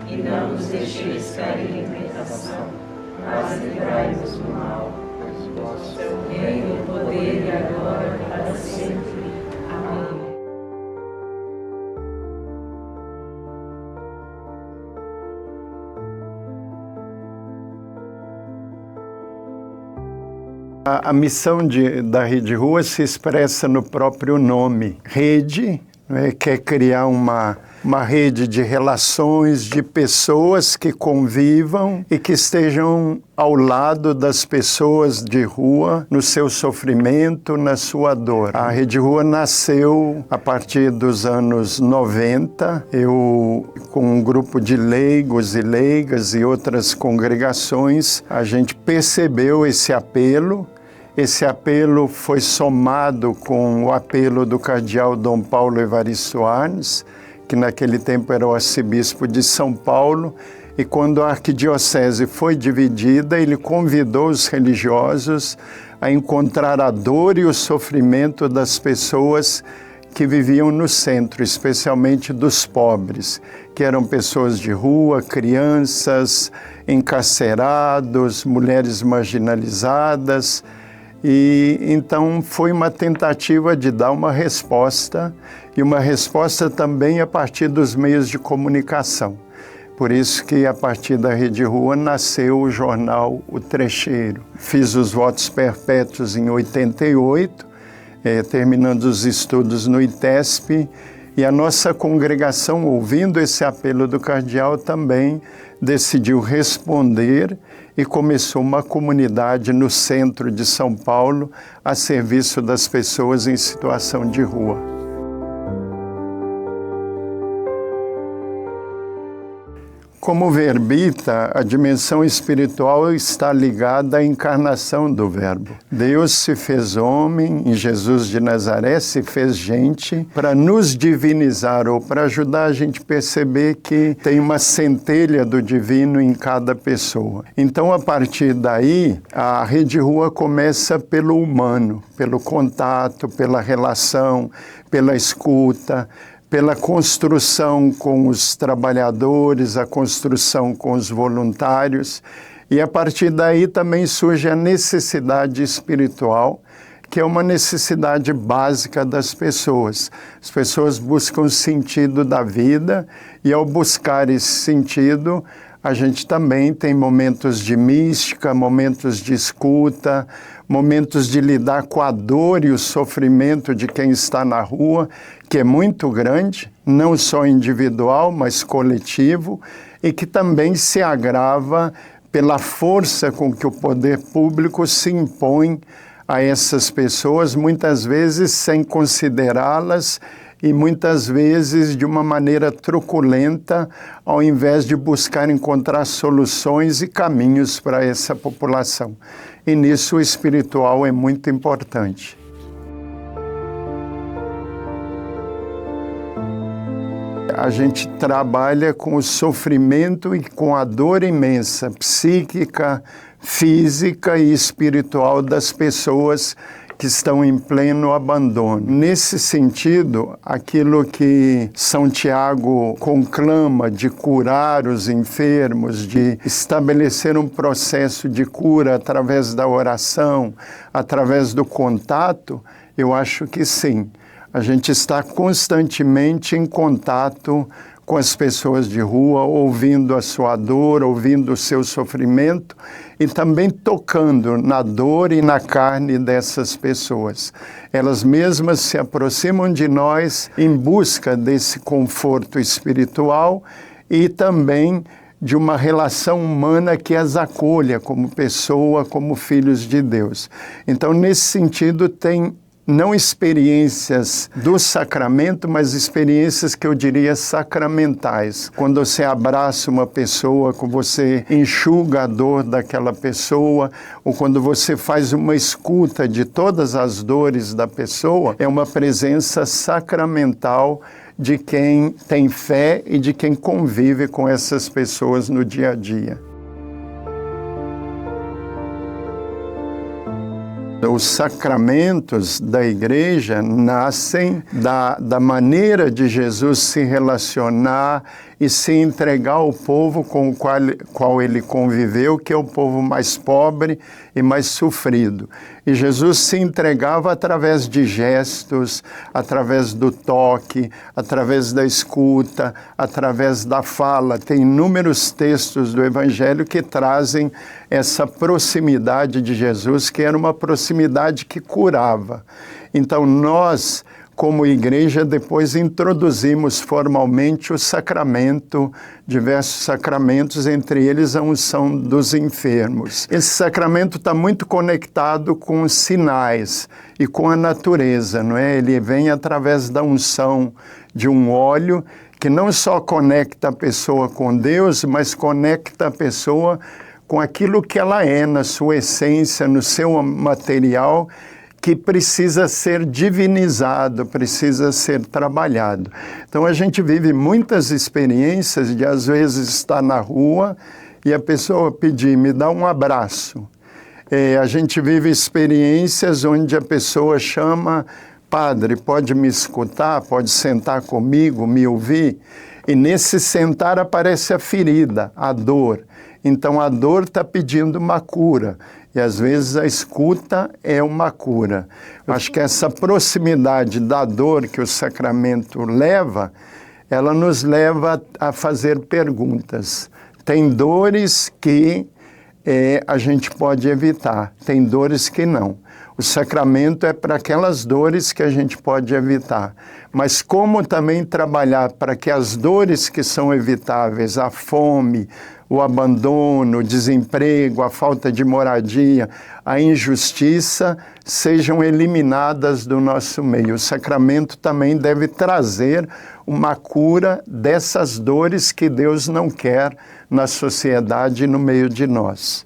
e não nos deixeis cair em tentação, mas livrai-nos do mal. O reino, o poder e a glória para sempre. Amém. A missão da Rede Rua se expressa no próprio nome. Rede, né, quer criar uma rede de relações, de pessoas que convivam e que estejam ao lado das pessoas de rua, no seu sofrimento, na sua dor. A Rede Rua nasceu a partir dos anos 90. Eu, com um grupo de leigos e leigas e outras congregações, a gente percebeu esse apelo. Esse apelo foi somado com o apelo do cardeal Dom Paulo Evaristo Arnes, que naquele tempo era o arcebispo de São Paulo, e quando a arquidiocese foi dividida, ele convidou os religiosos a encontrar a dor e o sofrimento das pessoas que viviam no centro, especialmente dos pobres, que eram pessoas de rua, crianças, encarcerados, mulheres marginalizadas. E então foi uma tentativa de dar uma resposta, e uma resposta também a partir dos meios de comunicação. Por isso que a partir da Rede Rua nasceu o jornal O Trecheiro. Fiz os votos perpétuos em 88, terminando os estudos no ITESP, e a nossa congregação, ouvindo esse apelo do cardeal, também decidiu responder e começou uma comunidade no centro de São Paulo a serviço das pessoas em situação de rua. Como verbita, a dimensão espiritual está ligada à encarnação do Verbo. Deus se fez homem, em Jesus de Nazaré se fez gente para nos divinizar, ou para ajudar a gente a perceber que tem uma centelha do divino em cada pessoa. Então, a partir daí, a Rede Rua começa pelo humano, pelo contato, pela relação, pela escuta, pela construção com os trabalhadores, a construção com os voluntários, e a partir daí também surge a necessidade espiritual, que é uma necessidade básica das pessoas. As pessoas buscam sentido da vida, e ao buscar esse sentido, a gente também tem momentos de mística, momentos de escuta, momentos de lidar com a dor e o sofrimento de quem está na rua, que é muito grande, não só individual, mas coletivo, e que também se agrava pela força com que o poder público se impõe a essas pessoas, muitas vezes sem considerá-las e muitas vezes de uma maneira truculenta, ao invés de buscar encontrar soluções e caminhos para essa população. E nisso o espiritual é muito importante. A gente trabalha com o sofrimento e com a dor imensa, psíquica, física e espiritual das pessoas que estão em pleno abandono. Nesse sentido, aquilo que São Tiago conclama de curar os enfermos, de estabelecer um processo de cura através da oração, através do contato, eu acho que sim. A gente está constantemente em contato com as pessoas de rua, ouvindo a sua dor, ouvindo o seu sofrimento e também tocando na dor e na carne dessas pessoas. Elas mesmas se aproximam de nós em busca desse conforto espiritual e também de uma relação humana que as acolha como pessoa, como filhos de Deus. Então, nesse sentido, tem não experiências do sacramento, mas experiências que eu diria sacramentais. Quando você abraça uma pessoa, quando você enxuga a dor daquela pessoa, ou quando você faz uma escuta de todas as dores da pessoa, é uma presença sacramental de quem tem fé e de quem convive com essas pessoas no dia a dia. Os sacramentos da Igreja nascem da maneira de Jesus se relacionar e se entregar ao povo com o qual ele conviveu, que é o povo mais pobre e mais sofrido. E Jesus se entregava através de gestos, através do toque, através da escuta, através da fala. Tem inúmeros textos do Evangelho que trazem essa proximidade de Jesus, que era uma proximidade que curava. Então nós, como igreja, depois introduzimos formalmente o sacramento, diversos sacramentos, entre eles a unção dos enfermos. Esse sacramento está muito conectado com os sinais e com a natureza, não é? Ele vem através da unção de um óleo que não só conecta a pessoa com Deus, mas conecta a pessoa com aquilo que ela é, na sua essência, no seu material, que precisa ser divinizado, precisa ser trabalhado. Então a gente vive muitas experiências de às vezes estar na rua e a pessoa pedir, me dá um abraço. A gente vive experiências onde a pessoa chama, padre, pode me escutar, pode sentar comigo, me ouvir? E nesse sentar aparece a ferida, a dor. Então a dor está pedindo uma cura. E às vezes a escuta é uma cura. Eu acho que essa proximidade da dor que o sacramento leva, ela nos leva a fazer perguntas. Tem dores que a gente pode evitar, tem dores que não. O sacramento é para aquelas dores que a gente pode evitar. Mas como também trabalhar para que as dores que são evitáveis, a fome, o abandono, o desemprego, a falta de moradia, a injustiça, sejam eliminadas do nosso meio. O sacramento também deve trazer uma cura dessas dores que Deus não quer na sociedade e no meio de nós.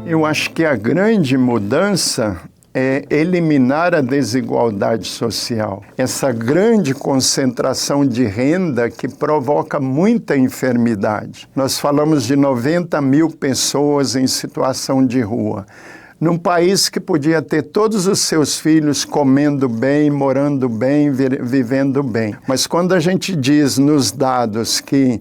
Eu acho que a grande mudança é eliminar a desigualdade social. Essa grande concentração de renda que provoca muita enfermidade. Nós falamos de 90 mil pessoas em situação de rua. Num país que podia ter todos os seus filhos comendo bem, morando bem, vivendo bem. Mas quando a gente diz nos dados que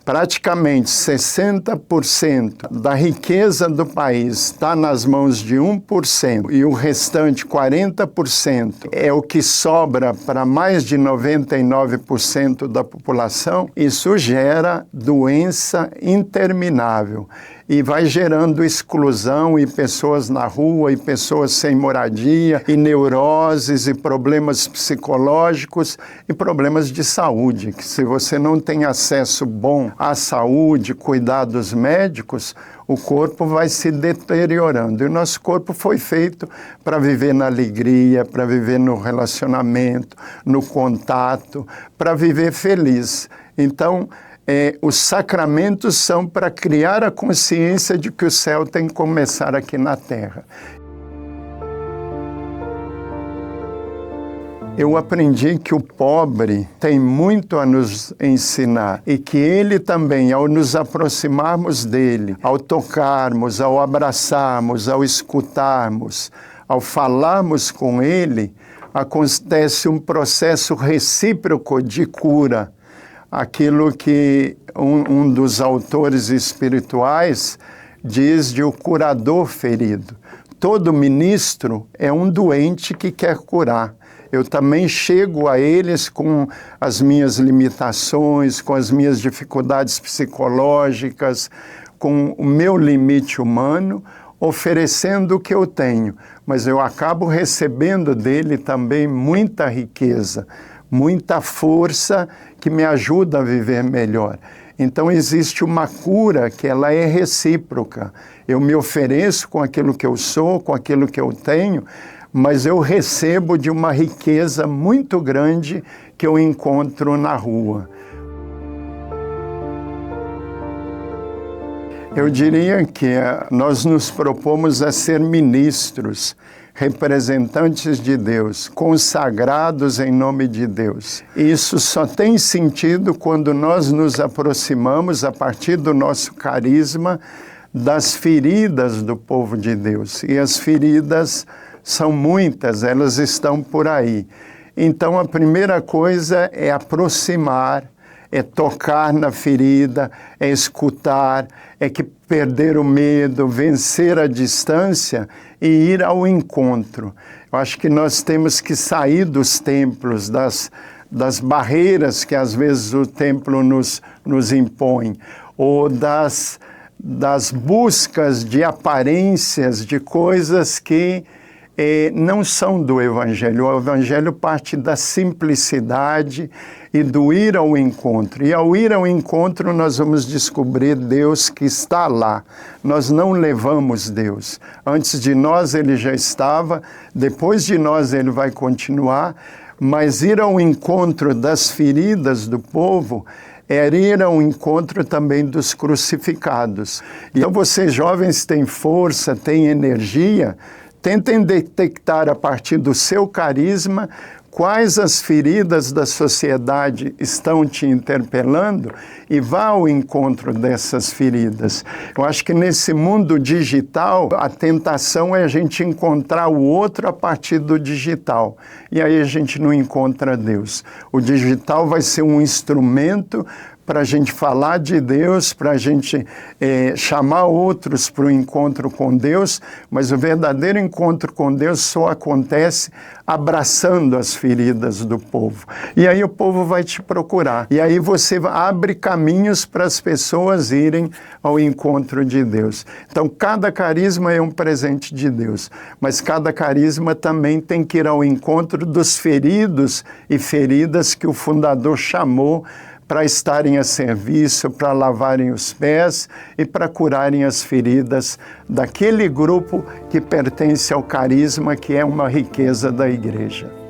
praticamente 60% da riqueza do país está nas mãos de 1% e o restante 40% é o que sobra para mais de 99% da população, isso gera doença interminável e vai gerando exclusão e pessoas na rua e pessoas sem moradia e neuroses e problemas psicológicos e problemas de saúde, que se você não tem acesso bom à saúde, cuidados médicos, o corpo vai se deteriorando. E o nosso corpo foi feito para viver na alegria, para viver no relacionamento, no contato, para viver feliz. Então, os sacramentos são para criar a consciência de que o céu tem que começar aqui na terra. Eu aprendi que o pobre tem muito a nos ensinar e que ele também, ao nos aproximarmos dele, ao tocarmos, ao abraçarmos, ao escutarmos, ao falarmos com ele, acontece um processo recíproco de cura. Aquilo que um dos autores espirituais diz de o curador ferido. Todo ministro é um doente que quer curar. Eu também chego a eles com as minhas limitações, com as minhas dificuldades psicológicas, com o meu limite humano, oferecendo o que eu tenho. Mas eu acabo recebendo dele também muita riqueza, muita força que me ajuda a viver melhor. Então existe uma cura que ela é recíproca. Eu me ofereço com aquilo que eu sou, com aquilo que eu tenho, mas eu recebo de uma riqueza muito grande que eu encontro na rua. Eu diria que nós nos propomos a ser ministros, representantes de Deus, consagrados em nome de Deus. Isso só tem sentido quando nós nos aproximamos, a partir do nosso carisma, das feridas do povo de Deus. E as feridas são muitas, elas estão por aí. Então, a primeira coisa é aproximar, é tocar na ferida, é escutar, é que perder o medo, vencer a distância e ir ao encontro. Eu acho que nós temos que sair dos templos, das barreiras que às vezes o templo nos impõe, ou das buscas de aparências, de coisas que não são do Evangelho. O Evangelho parte da simplicidade e do ir ao encontro. E ao ir ao encontro nós vamos descobrir Deus que está lá. Nós não levamos Deus. Antes de nós Ele já estava, depois de nós Ele vai continuar, mas ir ao encontro das feridas do povo é ir ao encontro também dos crucificados. Então vocês jovens têm força, têm energia, tentem detectar a partir do seu carisma quais as feridas da sociedade estão te interpelando e vá ao encontro dessas feridas. Eu acho que nesse mundo digital, a tentação é a gente encontrar o outro a partir do digital. E aí a gente não encontra Deus. O digital vai ser um instrumento para a gente falar de Deus, para a gente chamar outros para o encontro com Deus, mas o verdadeiro encontro com Deus só acontece abraçando as feridas do povo. E aí o povo vai te procurar. E aí você abre caminhos para as pessoas irem ao encontro de Deus. Então, cada carisma é um presente de Deus, mas cada carisma também tem que ir ao encontro dos feridos e feridas que o fundador chamou para estarem a serviço, para lavarem os pés e para curarem as feridas daquele grupo que pertence ao carisma, que é uma riqueza da igreja.